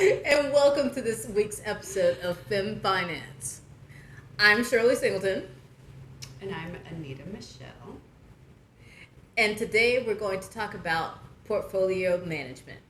And welcome to this week's episode of Femme Finance. I'm Shirley Singleton, And I'm Anita Michelle. and today we're going to talk about portfolio management.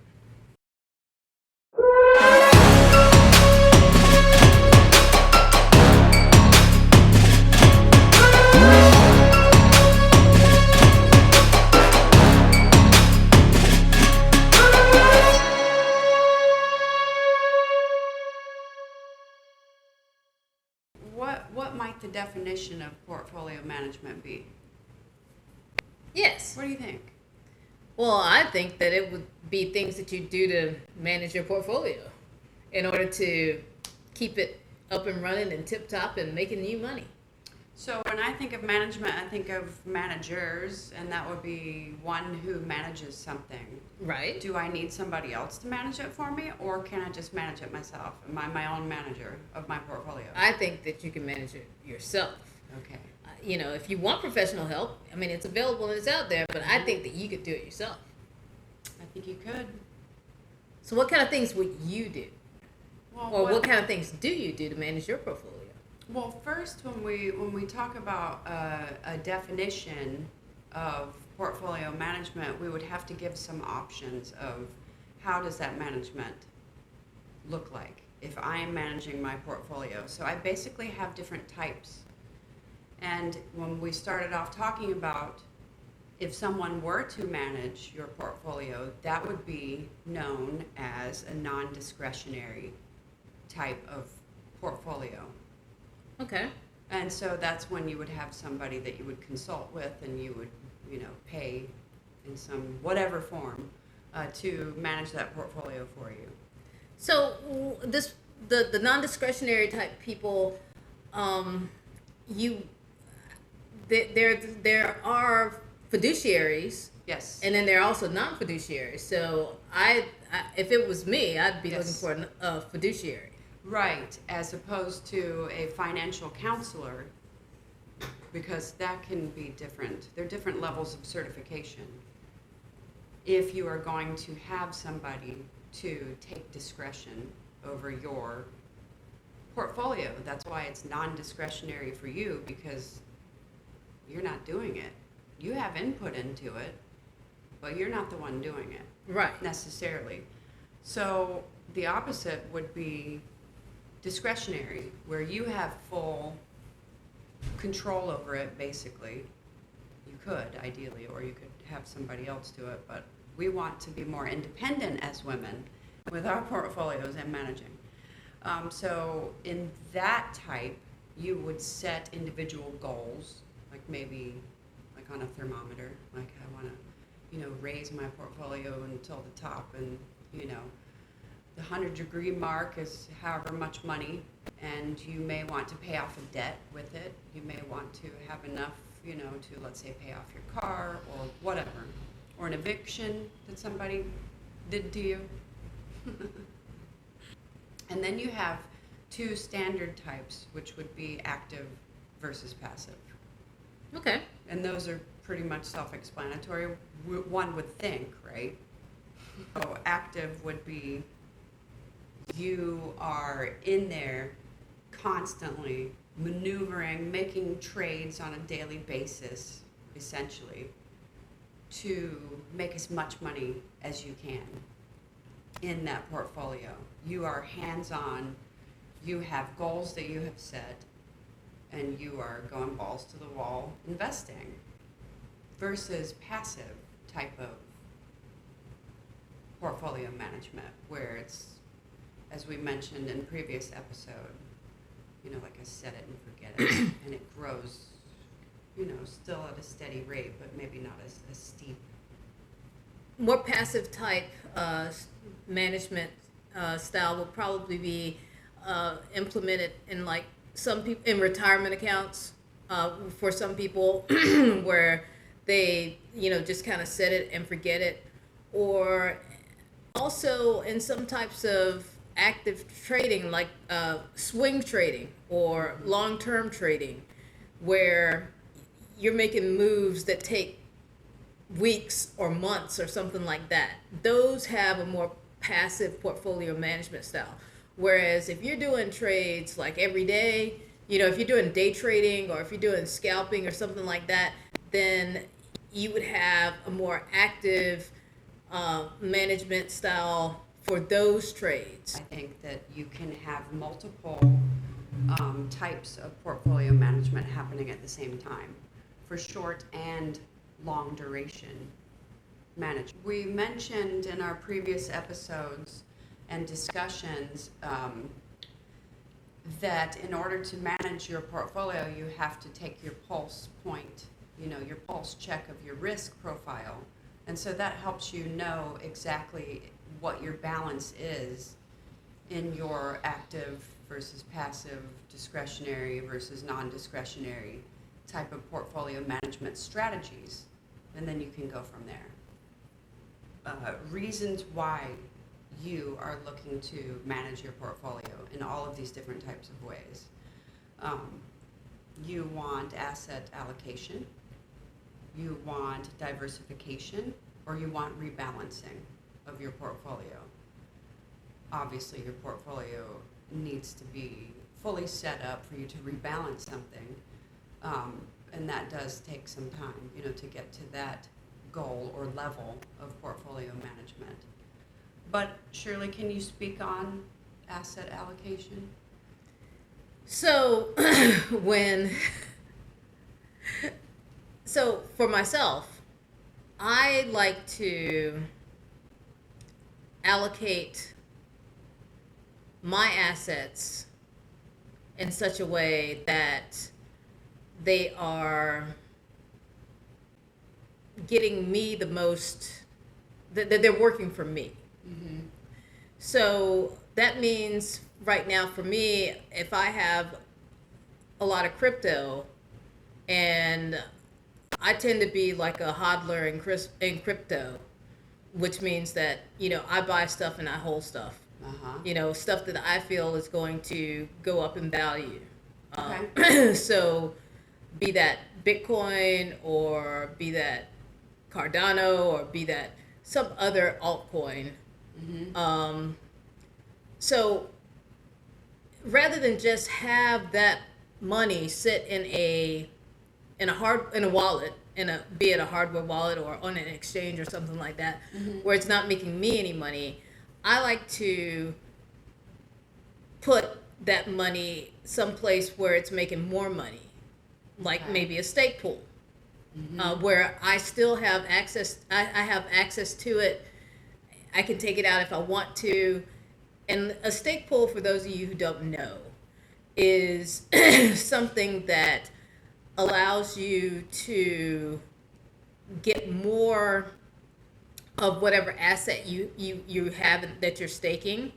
What might the definition of portfolio management be? Yes. What do you think? Well, I think that it would be things that you do to manage your portfolio in order to keep it up and running and tip top and making you money. So when I think of management, I think of managers, and that would be one who manages something. Right? Do I need somebody else to manage it for me, or can I just manage it myself? Am I my own manager of my portfolio? I think that you can manage it yourself. Okay. If you want professional help, I mean, it's available and it's out there, but I think that you could do it yourself. I think you could. So what kind of things would you do? Well, Or what kind of things do you do to manage your portfolio? Well, first, when we talk about a definition of portfolio management, we would have to give some options of how does that management look like if I am managing my portfolio. So I basically have different types. And when we started off talking about if someone were to manage your portfolio, that would be known as a non-discretionary type of portfolio. Okay. And so that's when you would have somebody that you would consult with and you would, pay in some whatever form to manage that portfolio for you. So the non-discretionary type people, there are fiduciaries. Yes. And then there are also non-fiduciaries. So if it was me, I'd be Yes. looking for a fiduciary. Right, as opposed to a financial counselor, because that can be different. There are different levels of certification. If you are going to have somebody to take discretion over your portfolio, that's why it's non-discretionary for you, because you're not doing it. You have input into it, but you're not the one doing it. Right. Necessarily. So the opposite would be discretionary, where you have full control over it, basically. You could, ideally, or you could have somebody else do it, but we want to be more independent as women with our portfolios and managing. So in that type, you would set individual goals, like maybe like on a thermometer, like I want to, raise my portfolio until the top, and, the 100-degree mark is however much money, and you may want to pay off a debt with it. You may want to have enough, to, let's say, pay off your car or whatever, or an eviction that somebody did to you. And then you have two standard types, which would be active versus passive. Okay. And those are pretty much self-explanatory. One would think, right? So active would be you are in there constantly maneuvering, making trades on a daily basis, essentially, to make as much money as you can in that portfolio. You are hands-on, you have goals that you have set, and you are going balls to the wall investing, versus passive type of portfolio management, where it's, as we mentioned in previous episode, like I set it and forget it, and it grows, still at a steady rate, but maybe not as steep. More passive type management style will probably be implemented in like some people in retirement accounts for some people where they just kind of set it and forget it, or also in some types of active trading like swing trading or long-term trading, where you're making moves that take weeks or months or something like that. Those have a more passive portfolio management style. Whereas if you're doing trades like every day, if you're doing day trading or if you're doing scalping or something like that, then you would have a more active management style for those trades. I think that you can have multiple types of portfolio management happening at the same time for short and long duration management. We mentioned in our previous episodes and discussions that in order to manage your portfolio, you have to take your pulse point, your pulse check of your risk profile. And so that helps you know exactly what your balance is in your active versus passive, discretionary versus non-discretionary type of portfolio management strategies. And then you can go from there. Reasons why you are looking to manage your portfolio in all of these different types of ways. You want asset allocation, you want diversification, or you want rebalancing of your portfolio. Obviously, your portfolio needs to be fully set up for you to rebalance something, and that does take some time, to get to that goal or level of portfolio management. But Shirley, can you speak on asset allocation? So so for myself, I like to allocate my assets in such a way that they are getting me the most, that they're working for me. Mm-hmm. So that means right now for me, if I have a lot of crypto, and I tend to be like a hodler in crypto, which means that, I buy stuff and I hold stuff. Uh-huh. Stuff that I feel is going to go up in value. Okay. So be that Bitcoin or be that Cardano or be that some other altcoin. Mm-hmm. So rather than just have that money sit in a wallet, be it a hardware wallet or on an exchange or something like that, Mm-hmm. where it's not making me any money, I like to put that money someplace where it's making more money, like Okay. maybe a stake pool, Mm-hmm. where I still have access. I have access to it. I can take it out if I want to. And a stake pool, for those of you who don't know, is something that allows you to get more of whatever asset you have that you're staking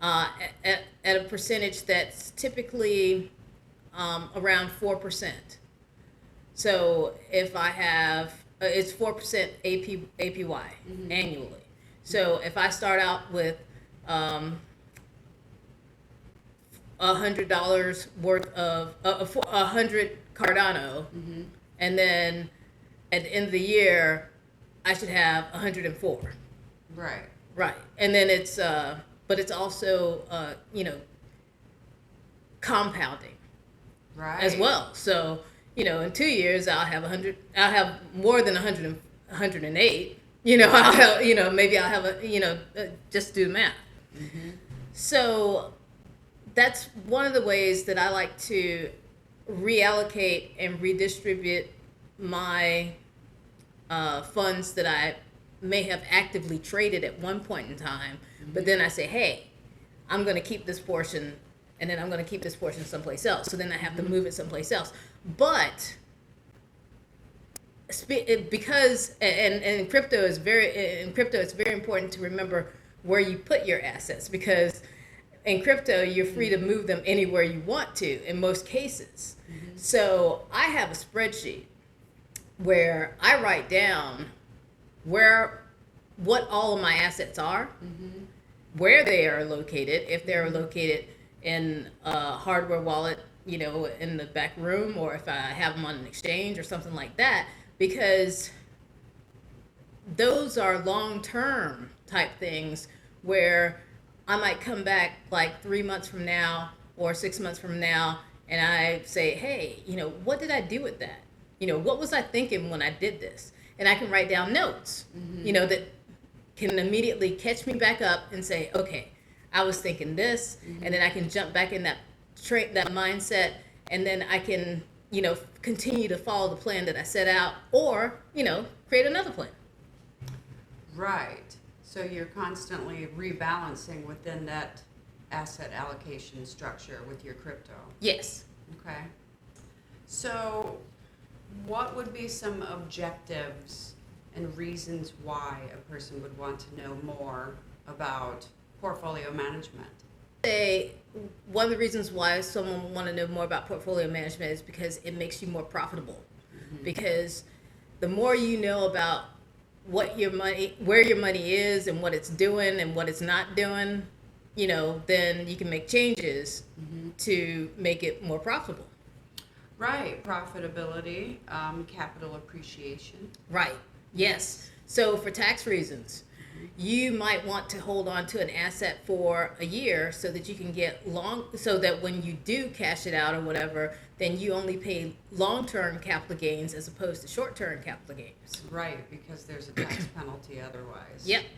at a percentage that's typically around 4%. So if I have, it's 4% APY Mm-hmm. annually. So if I start out with $100 worth of 100 Cardano, Mm-hmm. and then at the end of the year, I should have 104. Right. Right, and then but it's also compounding Right. as well. So in 2 years, I'll have 100. I'll have more than 100, 108. I'll have, maybe I'll have just do the math. Mm-hmm. So that's one of the ways that I like to reallocate and redistribute my funds that I may have actively traded at one point in time. But then I say, hey, I'm going to keep this portion, and then I'm going to keep this portion someplace else. So then I have to move it someplace else. But because in crypto it's very important to remember where you put your assets, because in crypto you're free to move them anywhere you want to in most cases. Mm-hmm. So I have a spreadsheet where I write down what all of my assets are, Mm-hmm. where they are located, if they're located in a hardware wallet, in the back room, or if I have them on an exchange or something like that, because those are long-term type things where I might come back like 3 months from now or 6 months from now, and I say, hey, what did I do with that? What was I thinking when I did this? And I can write down notes, that can immediately catch me back up and say, okay, I was thinking this, and then I can jump back in that mindset, and then I can, continue to follow the plan that I set out, or, create another plan. Right. So you're constantly rebalancing within that asset allocation structure with your crypto. Yes. Okay. So what would be some objectives and reasons why a person would want to know more about portfolio management? One of the reasons why someone would want to know more about portfolio management is because it makes you more profitable. Because the more you know about where your money is and what it's doing and what it's not doing, then you can make changes to make it more profitable. Right. Profitability, capital appreciation. Right. Yes. So for tax reasons, you might want to hold on to an asset for a year so that you can so that when you do cash it out or whatever, then you only pay long-term capital gains as opposed to short-term capital gains. Right, because there's a tax penalty otherwise. Yep.